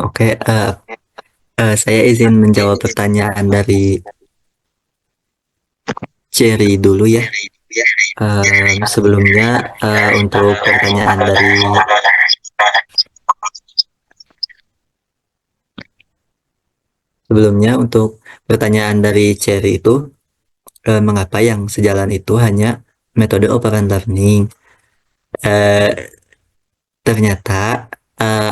Oke, saya izin menjawab pertanyaan dari Cherry dulu ya. Sebelumnya, untuk pertanyaan dari sebelumnya untuk pertanyaan dari Cherry itu, mengapa yang sejalan itu hanya metode operant learning? Eh, Ternyata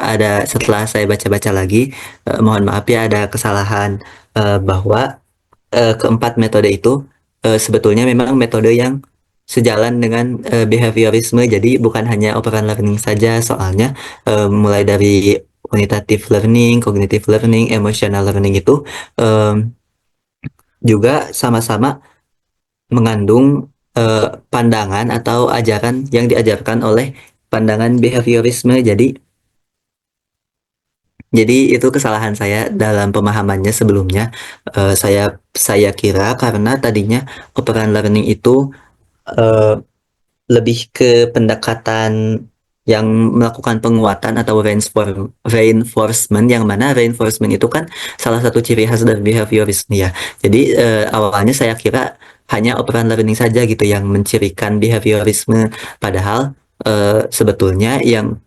ada setelah saya baca-baca lagi, mohon maaf ya ada kesalahan bahwa keempat metode itu sebetulnya memang metode yang sejalan dengan behaviorisme. Jadi bukan hanya operant learning saja, soalnya mulai dari quantitative learning, cognitive learning, emotional learning itu em, juga sama-sama mengandung pandangan atau ajaran yang diajarkan oleh pandangan behaviorisme. Jadi itu kesalahan saya dalam pemahamannya sebelumnya. Saya kira karena tadinya operant learning itu eh, lebih ke pendekatan yang melakukan penguatan atau reinforcement, yang mana reinforcement itu kan salah satu ciri khas dari behaviorisme ya. Jadi awalnya saya kira hanya operant learning saja gitu yang mencirikan behaviorisme, padahal sebetulnya yang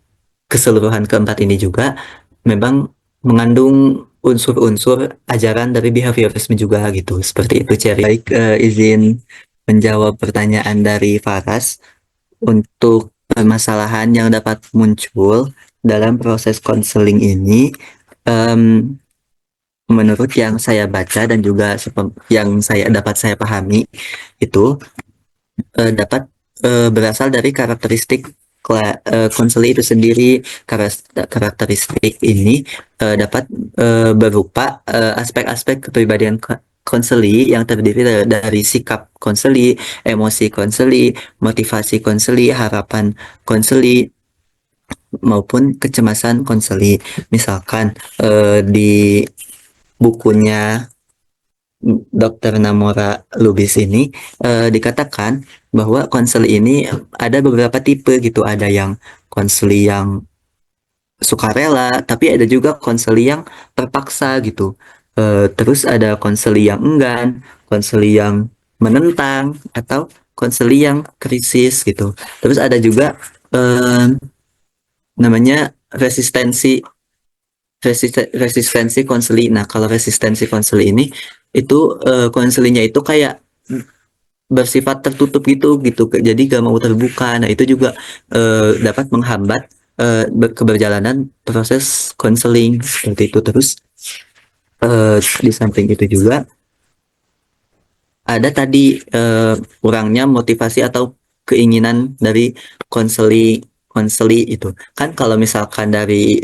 keseluruhan keempat ini juga memang mengandung unsur-unsur ajaran dari behaviorisme juga gitu. Seperti itu, Cherry. Baik, izin menjawab pertanyaan dari Faras untuk permasalahan yang dapat muncul dalam proses konseling ini. em, Menurut yang saya baca dan juga yang saya pahami itu dapat berasal dari karakteristik konseli itu sendiri. Karakteristik ini dapat berupa aspek-aspek kepribadian konseli yang terdiri dari sikap konseli, emosi konseli, motivasi konseli, harapan konseli, maupun kecemasan konseli. Misalkan di bukunya Dr. Namora Lubis ini dikatakan bahwa konseli ini ada beberapa tipe gitu. Ada yang konseli yang sukarela, tapi ada juga konseli yang terpaksa gitu. Terus ada konseli yang enggan, konseli yang menentang, atau konseli yang krisis gitu. Terus ada juga eh, namanya resistensi konseli. Nah, kalau resistensi konseli ini itu konselinya itu kayak bersifat tertutup gitu gitu. Jadi gak mau terbuka. Nah, itu juga dapat menghambat keberjalanan proses konseling seperti itu. Terus di samping itu juga ada tadi kurangnya motivasi atau keinginan dari konseli konseli itu kan. Kalau misalkan dari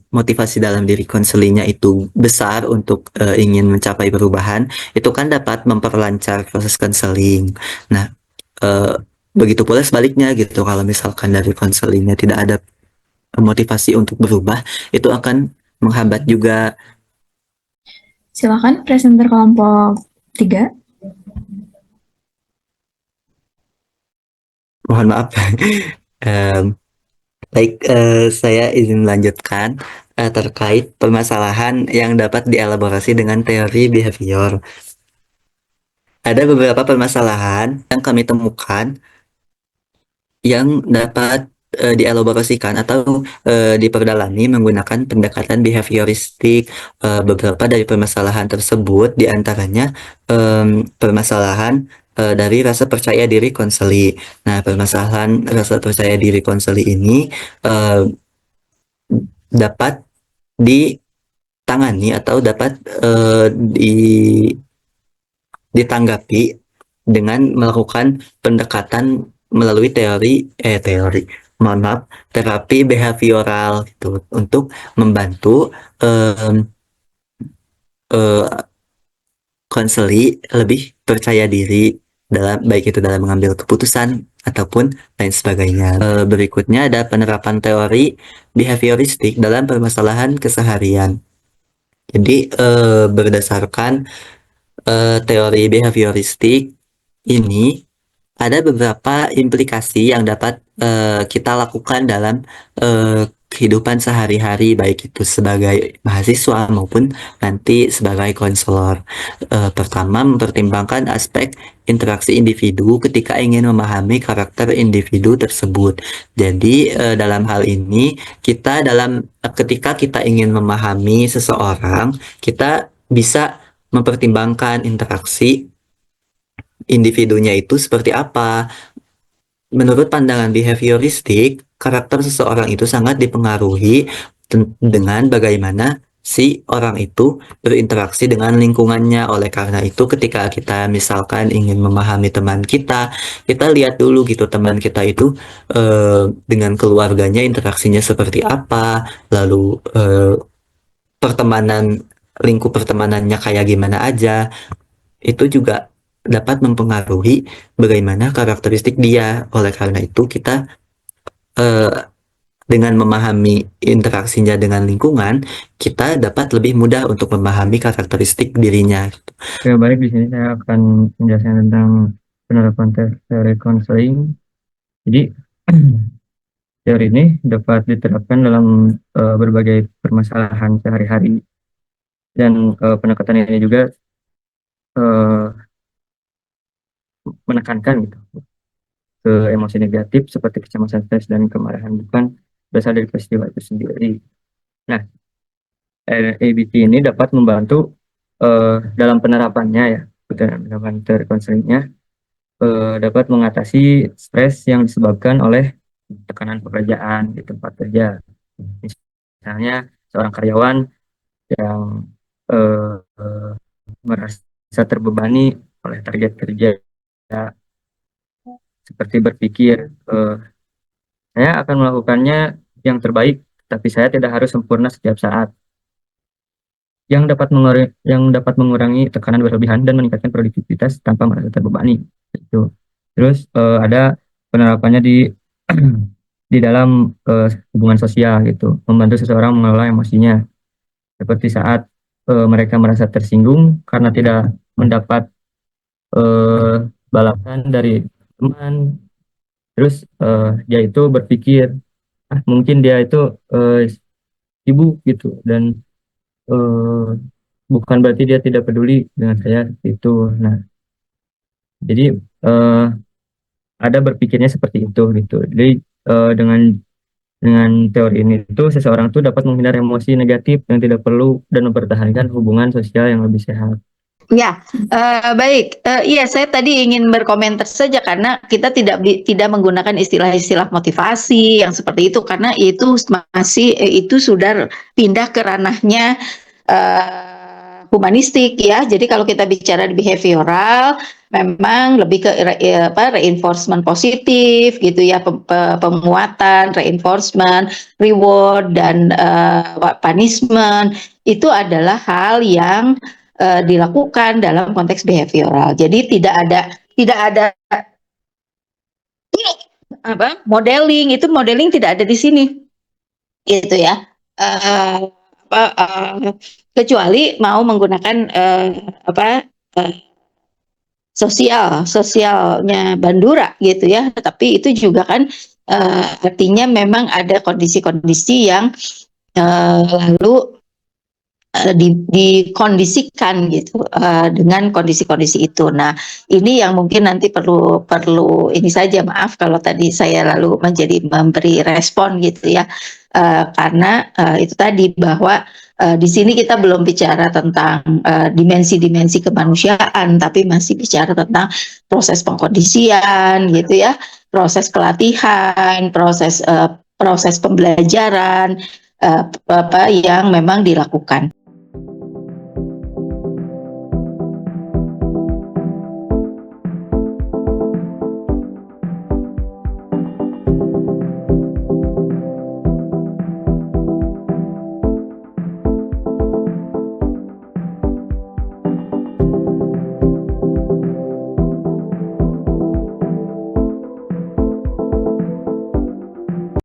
motivasi dalam diri konselinya itu besar untuk ingin mencapai perubahan, itu kan dapat memperlancar proses konseling. Nah, eh, begitu pula sebaliknya gitu. Kalau misalkan dari konselingnya tidak ada motivasi untuk berubah, itu akan menghambat juga. Silakan presenter kelompok 3. Mohon maaf. Em, Baik, saya izin melanjutkan terkait permasalahan yang dapat dielaborasi dengan teori behavior. Ada beberapa permasalahan yang kami temukan yang dapat dielaborasikan atau diperdalami menggunakan pendekatan behavioristik. Beberapa dari permasalahan tersebut diantaranya permasalahan dari rasa percaya diri konseli. Nah, permasalahan rasa percaya diri konseli ini eh, dapat ditangani atau dapat ditanggapi dengan melakukan pendekatan melalui teori, mohon maaf, terapi behavioral gitu, untuk membantu em, eh, konseli lebih percaya diri dalam baik itu dalam mengambil keputusan ataupun lain sebagainya. Berikutnya ada penerapan teori behavioristik dalam permasalahan keseharian. Jadi berdasarkan teori behavioristik ini ada beberapa implikasi yang dapat kita lakukan dalam kehidupan sehari-hari, baik itu sebagai mahasiswa maupun nanti sebagai konselor. Pertama, mempertimbangkan aspek interaksi individu ketika ingin memahami karakter individu tersebut. Jadi dalam hal ini ketika kita ingin memahami seseorang, kita bisa mempertimbangkan interaksi individunya itu seperti apa. Menurut pandangan behavioristik, karakter seseorang itu sangat dipengaruhi dengan bagaimana si orang itu berinteraksi dengan lingkungannya. Oleh karena itu, ketika kita misalkan ingin memahami teman kita lihat dulu gitu teman kita itu dengan keluarganya interaksinya seperti apa, lalu lingkup pertemanannya kayak gimana aja. Itu juga dapat mempengaruhi bagaimana karakteristik dia. Oleh karena itu, kita dengan memahami interaksinya dengan lingkungan, kita dapat lebih mudah untuk memahami karakteristik dirinya. Oke, baik, di sini saya akan menjelaskan tentang penerapan teori konseling. Jadi, teori ini dapat diterapkan dalam berbagai permasalahan sehari-hari, dan pendekatan ini juga menekankan gitu ke emosi negatif seperti kecemasan, stres, dan kemarahan bukan berasal dari peristiwa itu sendiri. Nah, ABT ini dapat membantu dalam penerapannya ya, penerapan teori konselingnya dapat mengatasi stres yang disebabkan oleh tekanan pekerjaan di tempat kerja. Misalnya seorang karyawan yang merasa terbebani oleh target kerja, seperti berpikir saya akan melakukannya yang terbaik, tapi saya tidak harus sempurna setiap saat, yang dapat mengurangi tekanan berlebihan dan meningkatkan produktivitas tanpa merasa terbebani. Itu. Terus ada penerapannya di di dalam hubungan sosial gitu, membantu seseorang mengelola emosinya, seperti saat mereka merasa tersinggung karena tidak mendapat balasan dari teman. Terus dia itu berpikir, mungkin dia itu sibuk gitu, dan bukan berarti dia tidak peduli dengan saya itu. Nah, jadi ada berpikirnya seperti itu gitu. Jadi dengan teori ini itu seseorang tuh dapat menghindari emosi negatif yang tidak perlu dan mempertahankan hubungan sosial yang lebih sehat. Ya, baik. Iya, saya tadi ingin berkomentar saja karena kita tidak menggunakan istilah-istilah motivasi yang seperti itu karena itu masih itu sudah pindah ke ranahnya humanistik ya. Jadi kalau kita bicara di behavioral, memang lebih ke reinforcement positif gitu ya, penguatan, reinforcement, reward, dan punishment itu adalah hal yang dilakukan dalam konteks behavioral. Jadi tidak ada modeling, itu modeling tidak ada di sini, gitu ya. Kecuali mau menggunakan sosialnya Bandura gitu ya. Tapi itu juga kan artinya memang ada kondisi-kondisi yang lalu dikondisikan gitu dengan kondisi-kondisi itu. Nah, ini yang mungkin nanti perlu ini saja, maaf kalau tadi saya lalu memberi respon gitu ya, karena itu tadi bahwa di sini kita belum bicara tentang dimensi-dimensi kemanusiaan, tapi masih bicara tentang proses pengkondisian gitu ya, proses pelatihan, proses pembelajaran yang memang dilakukan.